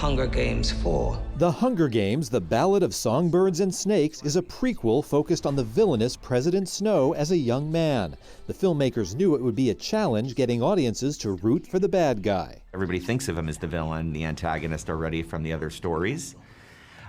Hunger Games for? The Hunger Games, The Ballad of Songbirds and Snakes, is a prequel focused on the villainous President Snow as a young man. The filmmakers knew it would be a challenge getting audiences to root for the bad guy. Everybody thinks of him as the villain, the antagonist already from the other stories.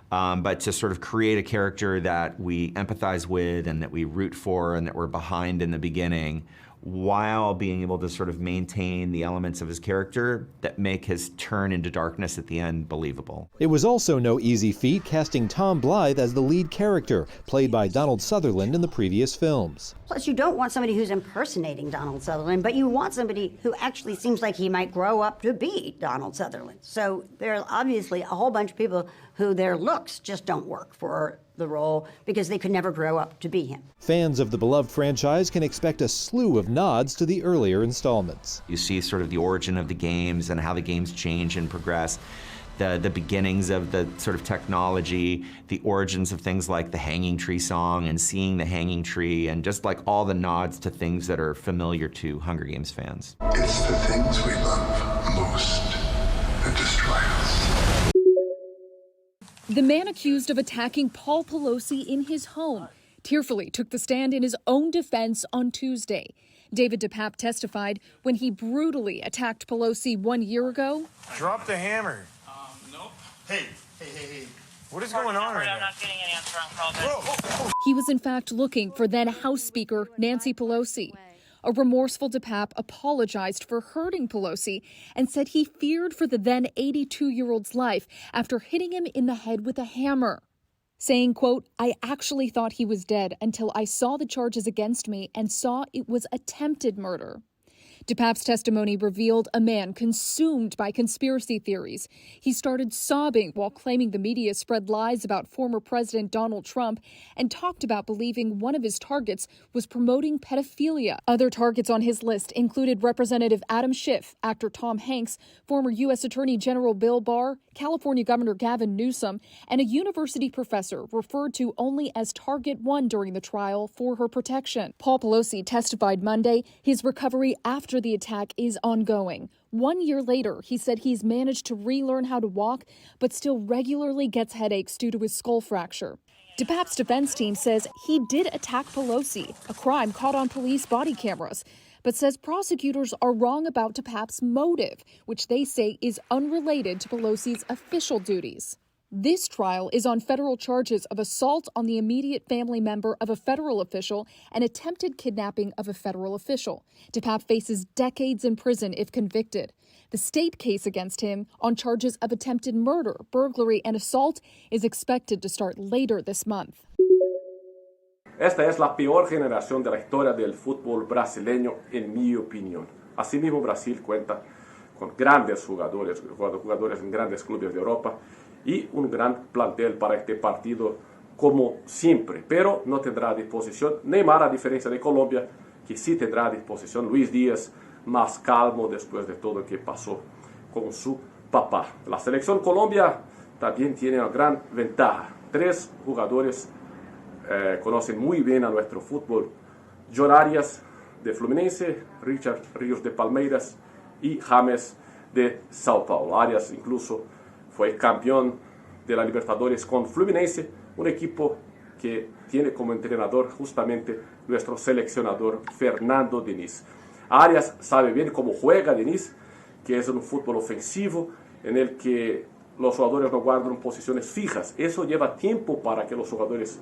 But to sort of create a character that we empathize with and that we root for and that we're behind in the beginning, while being able to sort of maintain the elements of his character that make his turn into darkness at the end believable. It was also no easy feat casting Tom Blythe as the lead character, played by Donald Sutherland in the previous films. Plus, you don't want somebody who's impersonating Donald Sutherland, but you want somebody who actually seems like he might grow up to be Donald Sutherland. So there are obviously a whole bunch of people who their looks just don't work for the role because they could never grow up to be him. Fans of the beloved franchise can expect a slew of nods to the earlier installments. You see sort of the origin of the games and how the games change and progress, the beginnings of the sort of technology, the origins of things like the Hanging Tree song and seeing the Hanging Tree, and just like all the nods to things that are familiar to Hunger Games fans. It's the things we love most that destroy us. The man accused of attacking Paul Pelosi in his home tearfully took the stand in his own defense on Tuesday. David Depape testified when he brutally attacked Pelosi 1 year ago. Drop the hammer. Nope. Hey. What is going on right now? I'm not getting an answer on call. He was in fact looking for then House Speaker Nancy Pelosi. A remorseful Depape apologized for hurting Pelosi and said he feared for the then 82-year-old's life after hitting him in the head with a hammer, saying, quote, "I actually thought he was dead until I saw the charges against me and saw it was attempted murder." Depape's testimony revealed a man consumed by conspiracy theories. He started sobbing while claiming the media spread lies about former President Donald Trump and talked about believing one of his targets was promoting pedophilia. Other targets on his list included Representative Adam Schiff, actor Tom Hanks, former U.S. Attorney General Bill Barr, California Governor Gavin Newsom, and a university professor referred to only as Target 1 during the trial for her protection. Paul Pelosi testified Monday his recovery after the attack is ongoing. 1 year later, he said he's managed to relearn how to walk, but still regularly gets headaches due to his skull fracture. Depape's defense team says he did attack Pelosi, a crime caught on police body cameras, but says prosecutors are wrong about Depape's motive, which they say is unrelated to Pelosi's official duties. This trial is on federal charges of assault on the immediate family member of a federal official and attempted kidnapping of a federal official. Depape faces decades in prison if convicted. The state case against him on charges of attempted murder, burglary, and assault is expected to start later this month. Esta es la peor generación de la historia del fútbol brasileño, en mi opinión. Asimismo, Brasil cuenta con grandes jugadores en grandes clubes de Europa y un gran plantel para este partido como siempre, pero no tendrá a disposición Neymar, a diferencia de Colombia, que sí tendrá a disposición Luis Díaz, más calmo después de todo lo que pasó con su papá. La selección Colombia también tiene una gran ventaja. 3 jugadores conocen muy bien a nuestro fútbol. John Arias de Fluminense, Richard Ríos de Palmeiras y James de Sao Paulo. Arias incluso fue campeón de la Libertadores con Fluminense, un equipo que tiene como entrenador justamente nuestro seleccionador Fernando Diniz. Arias sabe bien cómo juega Diniz, que es un fútbol ofensivo en el que los jugadores no guardan posiciones fijas. Eso lleva tiempo para que los jugadores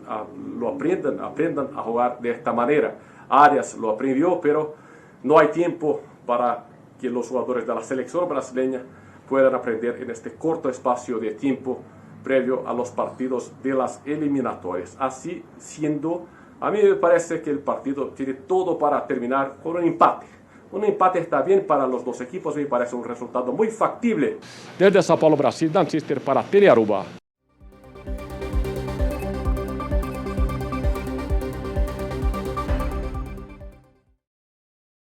lo aprendan a jugar de esta manera. Arias lo aprendió, pero no hay tiempo para que los jugadores de la selección brasileña puedan aprender en este corto espacio de tiempo previo a los partidos de las eliminatorias. Así siendo, a mí me parece que el partido tiene todo para terminar con un empate. Un empate está bien para los dos equipos, me parece un resultado muy factible. Desde São Paulo, Brasil, Nancy para Telearuba.